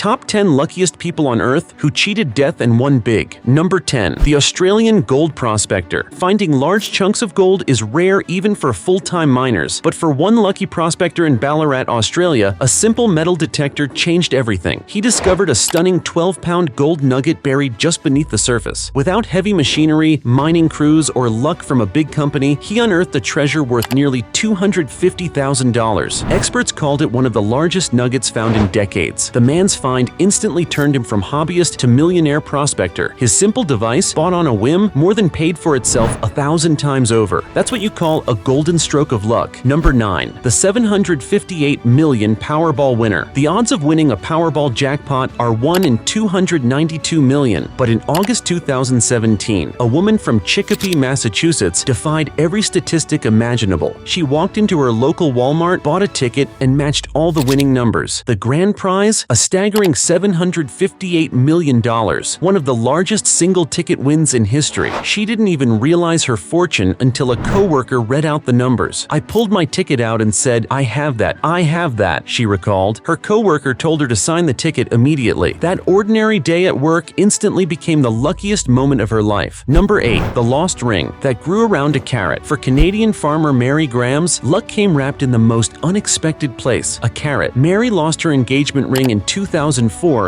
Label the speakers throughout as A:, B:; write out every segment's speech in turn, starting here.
A: Top 10 luckiest people on Earth who cheated death and won big. Number 10. The Australian gold prospector. Finding large chunks of gold is rare even for full-time miners, but for one lucky prospector in Ballarat, Australia, a simple metal detector changed everything. He discovered a stunning 12-pound gold nugget buried just beneath the surface. Without heavy machinery, mining crews, or luck from a big company, he unearthed a treasure worth nearly $250,000. Experts called it one of the largest nuggets found in decades. The man's find instantly turned him from hobbyist to millionaire prospector. His simple device, bought on a whim, more than paid for itself 1,000 times over. That's what you call a golden stroke of luck. Number 9. The 758 million Powerball winner. The odds of winning a Powerball jackpot are 1 in 292 million, but in August 2017, a woman from Chicopee, Massachusetts defied every statistic imaginable. She walked into her local Walmart, bought a ticket, and matched all the winning numbers. The grand prize? A staggering $758 million, one of the largest single-ticket wins in history. She didn't even realize her fortune until a coworker read out the numbers. "I pulled my ticket out and said, 'I have that,'" she recalled. Her coworker told her to sign the ticket immediately. That ordinary day at work instantly became the luckiest moment of her life. Number 8. The lost ring that grew around a carrot. For Canadian farmer Mary Grams, luck came wrapped in the most unexpected place: a carrot. Mary lost her engagement ring in 2004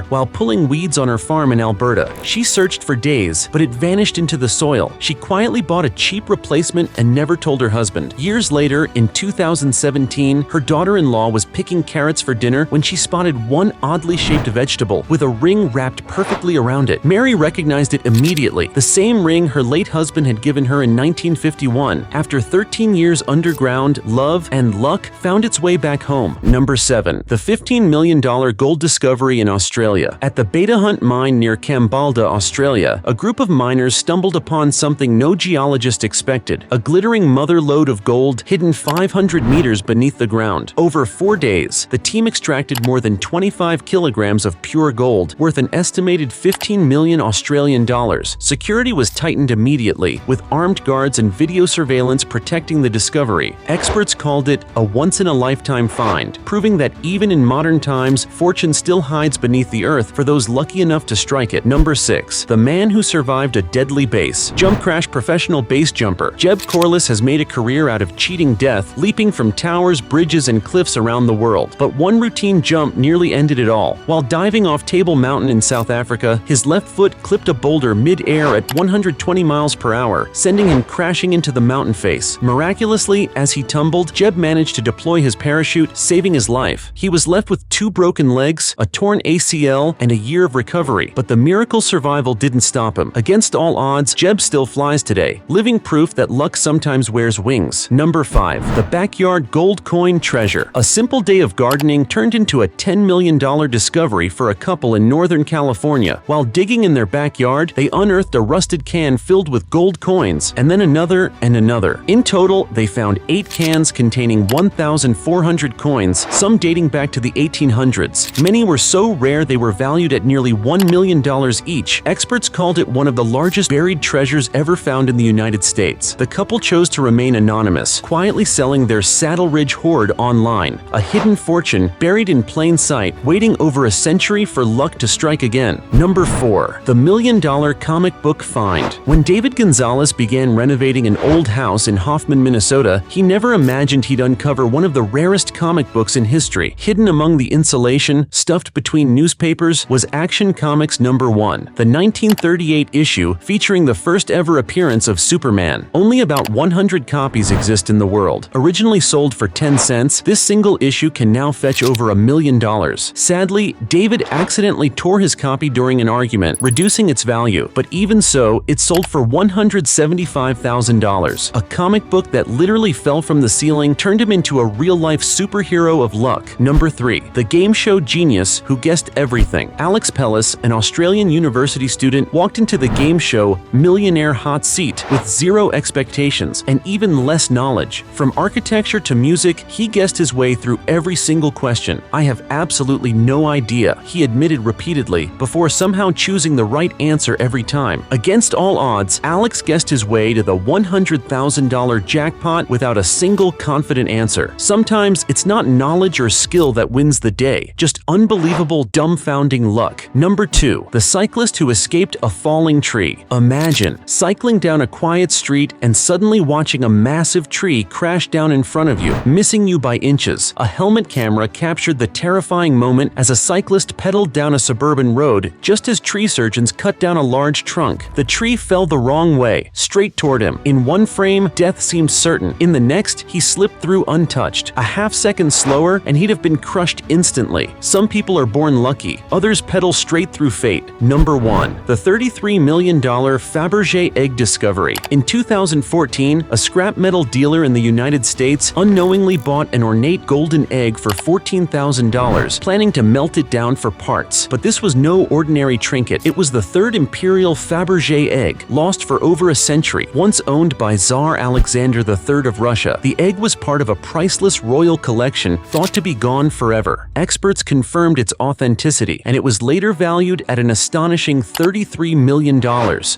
A: while pulling weeds on her farm in Alberta. She searched for days, but it vanished into the soil. She quietly bought a cheap replacement and never told her husband. Years later, in 2017, her daughter-in-law was picking carrots for dinner when she spotted one oddly shaped vegetable with a ring wrapped perfectly around it. Mary recognized it immediately, the same ring her late husband had given her in 1951. After 13 years underground, love and luck found its way back home. Number 7. The $15 million gold discovery in Australia. At the Beta Hunt mine near Kambalda, Australia, a group of miners stumbled upon something no geologist expected: a glittering mother lode of gold hidden 500 meters beneath the ground. Over 4 days, the team extracted more than 25 kilograms of pure gold, worth an estimated 15 million Australian dollars. Security was tightened immediately, with armed guards and video surveillance protecting the discovery. Experts called it a once-in-a-lifetime find, proving that even in modern times, fortune still hides beneath the earth for those lucky enough to strike it. Number 6. The man who survived a deadly base jump crash. Professional base jumper Jeb Corliss has made a career out of cheating death, leaping from towers, bridges, and cliffs around the world. But one routine jump nearly ended it all. While diving off Table Mountain in South Africa, his left foot clipped a boulder mid-air at 120 miles per hour, sending him crashing into the mountain face. Miraculously, as he tumbled, Jeb managed to deploy his parachute, saving his life. He was left with 2 broken legs, a torn ACL, and a year of recovery, but the miracle survival didn't stop him. Against all odds, Jeb still flies today, living proof that luck sometimes wears wings. Number 5. The backyard gold coin treasure. A simple day of gardening turned into a $10 million discovery for a couple in Northern California. While digging in their backyard, they unearthed a rusted can filled with gold coins, and then another and another. In total, they found 8 cans containing 1,400 coins, some dating back to the 1800s. Many were so rare they were valued at nearly $1 million each. Experts called it one of the largest buried treasures ever found in the United States. The couple chose to remain anonymous, quietly selling their Saddle Ridge hoard online, a hidden fortune buried in plain sight, waiting over a century for luck to strike again. Number 4. The $1 million comic book find. When David Gonzalez began renovating an old house in Hoffman, Minnesota, he never imagined he'd uncover one of the rarest comic books in history. Hidden among the insulation, stuffed between newspapers, was Action Comics number 1, the 1938 issue featuring the first ever appearance of Superman. Only about 100 copies exist in the world. Originally sold for 10 cents, this single issue can now fetch over $1 million. Sadly, David accidentally tore his copy during an argument, reducing its value, but even so, it sold for $175,000. A comic book that literally fell from the ceiling turned him into a real-life superhero of luck. Number 3. The game show genius who guessed everything. Alex Pellis, an Australian university student, walked into the game show Millionaire Hot Seat with zero expectations and even less knowledge. From architecture to music, he guessed his way through every single question. "I have absolutely no idea," he admitted repeatedly, before somehow choosing the right answer every time. Against all odds, Alex guessed his way to the $100,000 jackpot without a single confident answer. Sometimes it's not knowledge or skill that wins the day, just unbelievable unexplainable, dumbfounding luck. Number 2. The cyclist who escaped a falling tree. Imagine cycling down a quiet street and suddenly watching a massive tree crash down in front of you, missing you by inches. A helmet camera captured the terrifying moment as a cyclist pedaled down a suburban road just as tree surgeons cut down a large trunk. The tree fell the wrong way, straight toward him. In one frame, death seemed certain. In the next, he slipped through untouched. A half-second slower, and he'd have been crushed instantly. Some people are born lucky, others pedal straight through fate. Number 1. The $33 million Fabergé egg discovery. In 2014, a scrap metal dealer in the United States unknowingly bought an ornate golden egg for $14,000, planning to melt it down for parts. But this was no ordinary trinket. It was the third imperial Fabergé egg, lost for over a century. Once owned by Tsar Alexander III of Russia, the egg was part of a priceless royal collection thought to be gone forever. Experts confirmed its authenticity, and it was later valued at an astonishing $33 million.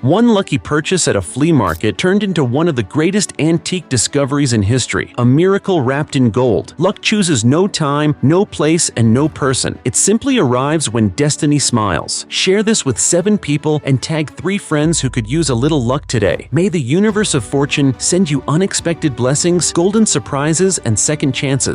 A: One lucky purchase at a flea market turned into one of the greatest antique discoveries in history, a miracle wrapped in gold. Luck chooses no time, no place, and no person. It simply arrives when destiny smiles. Share this with 7 people and tag 3 friends who could use a little luck today. May the universe of fortune send you unexpected blessings, golden surprises, and second chances.